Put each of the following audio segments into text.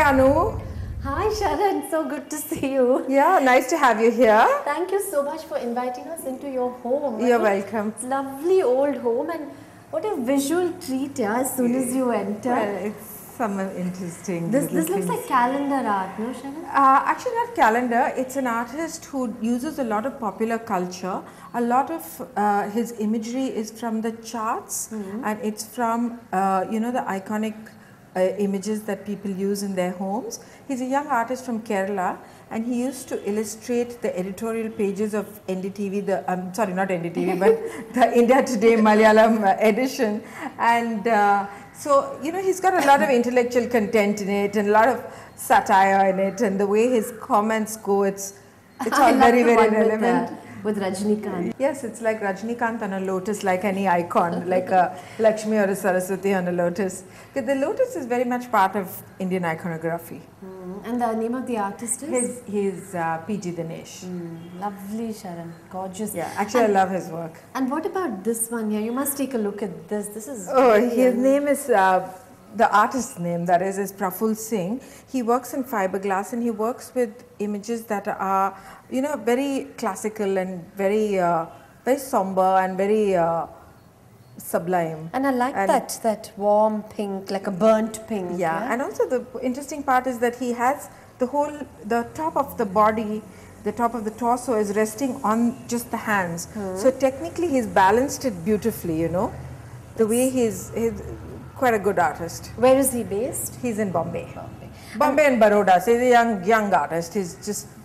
Anu. Hi Sharan, so good to see you. Yeah, nice to have you here. Thank you so much for inviting us into your home. You're welcome. It's lovely old home, and what a visual treat, yeah, as soon as you enter. Well, it's some interesting. This looks like calendar art, no Sharan? Actually, not calendar. It's an artist who uses a lot of popular culture. A lot of his imagery is from the charts, and it's from the iconic images that people use in their homes. He's a young artist from Kerala, and he used to illustrate the editorial pages of NDTV, sorry, not NDTV, but the India Today Malayalam edition. And so, he's got a lot of intellectual content in it and a lot of satire in it, and the way his comments go, it's all very, very relevant. With Rajinikanth. Yes, it's like Rajinikanth on a lotus, like any icon, like a Lakshmi or a Saraswati on a lotus. Because the lotus is very much part of Indian iconography. And the name of the artist is? He's PG Dinesh. Lovely Sharan, gorgeous. Yeah, actually I love his work. And what about this one here? You must take a look at this. This is his name is, the artist's name that is Praful Singh. He works in fiberglass, and he works with images that are, very classical and very, very somber and very sublime. And I like that warm pink, like a burnt pink. Yeah, and also the interesting part is that he has the top of the body, the top of the torso is resting on just the hands. So technically he's balanced it beautifully, The way he's quite a good artist. Where is he based? He's in Bombay. Bombay and Baroda. So he's a young artist.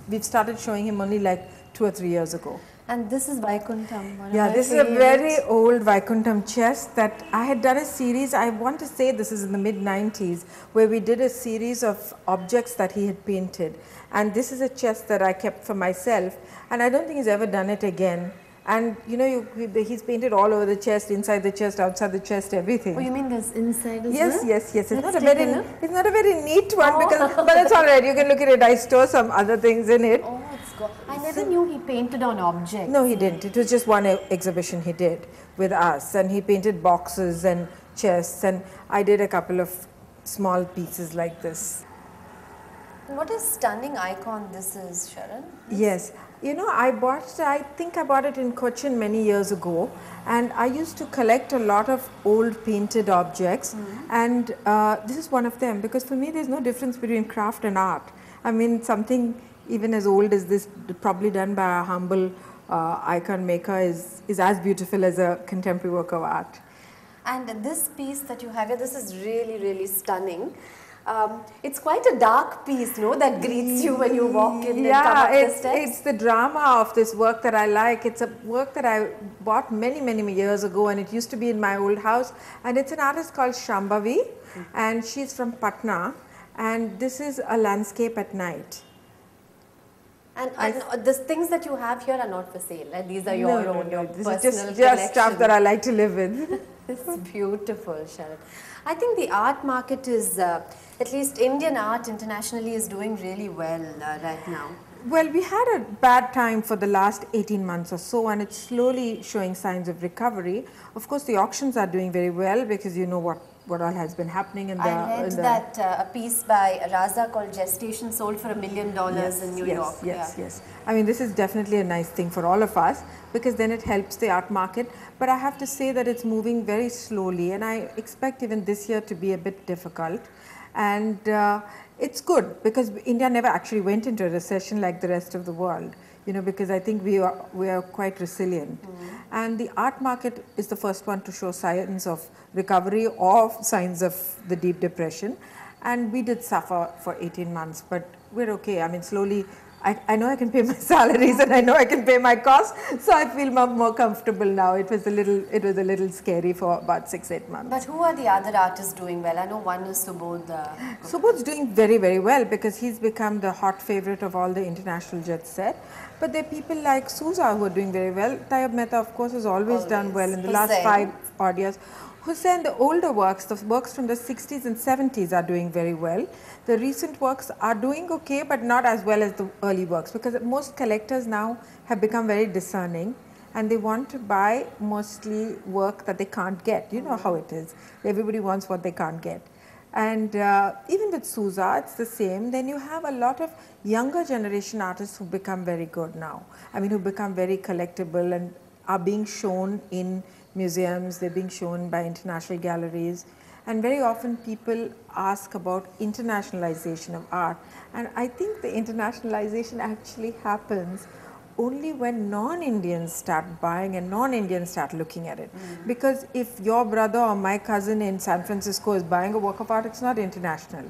We've started showing him only like 2 or 3 years ago. And this is Vaikuntham. Yeah, this is a very old Vaikuntham chest that I had done a series. I want to say this is in the mid-90s, where we did a series of objects that he had painted. And this is a chest that I kept for myself. And I don't think he's ever done it again. And he's painted all over the chest, inside the chest, outside the chest, everything. Oh, you mean this inside as well? Yes. It's not a very neat one, but it's all right. You can look at it. I store some other things in it. Oh, it's good. I never knew he painted on objects. No, he didn't. It was just one exhibition he did with us, and he painted boxes and chests, and I did a couple of small pieces like this. And what a stunning icon this is, Sharan. Yes. I think I bought it in Cochin many years ago, and I used to collect a lot of old painted objects, and this is one of them, because for me there's no difference between craft and art. I mean, something even as old as this, probably done by a humble icon maker, is as beautiful as a contemporary work of art. And this piece that you have here, this is really, really stunning. It's quite a dark piece, no, that greets you when you walk in and come up the steps. It's the drama of this work that I like. It's a work that I bought many, many years ago, and it used to be in my old house. And it's an artist called Shambhavi, and she's from Patna, and this is a landscape at night. And the things that you have here are not for sale, and these are your own, your this personal is just stuff that I like to live with. This is beautiful, Sharan. I think the art market is, at least Indian art internationally, is doing really well right now. Well, we had a bad time for the last 18 months or so, and it's slowly showing signs of recovery. Of course, the auctions are doing very well, because you know what all has been happening in the... I read that a piece by Raza called Gestation sold for $1 million in New York. Yes. I mean, this is definitely a nice thing for all of us, because then it helps the art market. But I have to say that it's moving very slowly, and I expect even this year to be a bit difficult. And it's good, because India never actually went into a recession like the rest of the world, because I think we are quite resilient. And the art market is the first one to show signs of recovery or signs of the deep depression. And we did suffer for 18 months, but we're okay. I mean, slowly, I know I can pay my salaries, and I know I can pay my costs, so I feel more comfortable now. It was a little scary for about 6-8 months. But who are the other artists doing well? I know one is Subodh. Subodh's doing very, very well, because he's become the hot favorite of all the international jet set. But there are people like Sousa who are doing very well. Tayyab Mehta, of course, has always done well in the last 5 odd years. Hussain, the older works, the works from the 60s and 70s are doing very well. The recent works are doing okay, but not as well as the early works, because most collectors now have become very discerning, and they want to buy mostly work that they can't get. You know how it is. Everybody wants what they can't get. And even with Sousa, it's the same. Then you have a lot of younger generation artists who become very good now. I mean, who become very collectible and are being shown in museums, they're being shown by international galleries. And very often people ask about internationalization of art. And I think the internationalization actually happens only when non-Indians start buying and non-Indians start looking at it. Because if your brother or my cousin in San Francisco is buying a work of art, it's not international.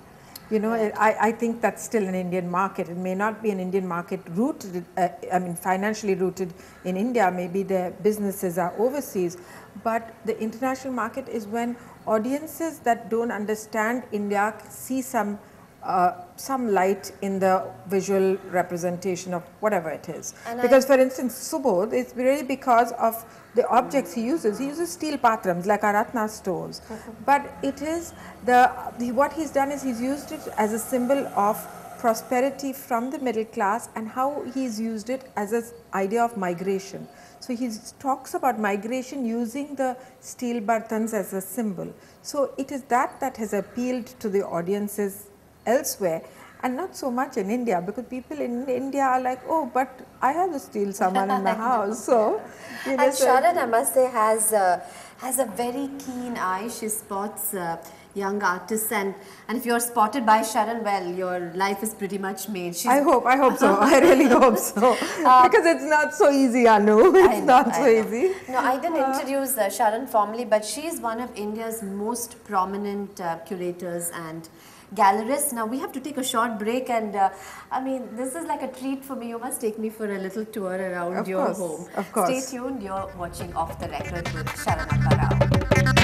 You know, I think that's still an Indian market. It may not be an Indian market rooted, I mean financially rooted in India, maybe their businesses are overseas, but the international market is when audiences that don't understand India see some light in the visual representation of whatever it is. And because for instance, Subodh, it's really because of the objects he uses. He uses steel patrams like Aratna stoves. But it is what he's done is he's used it as a symbol of prosperity from the middle class, and how he's used it as an idea of migration. So he talks about migration using the steel bartans as a symbol. So it is that has appealed to the audiences elsewhere and not so much in India, because people in India are like, oh, but I have a steel saman in my house. So, you know, and Sharan, I must say, has a very keen eye. She spots young artists, and if you're spotted by Sharan, well, your life is pretty much made. I hope so. I really hope so. Because it's not so easy, Anu. It's not so easy. No, I didn't introduce Sharan formally, but she's one of India's most prominent curators and gallerists. Now we have to take a short break, and I mean, this is like a treat for me. You must take me for a little tour around your home. Of course. Stay tuned. You're watching Off the Record with Sharan Apparao.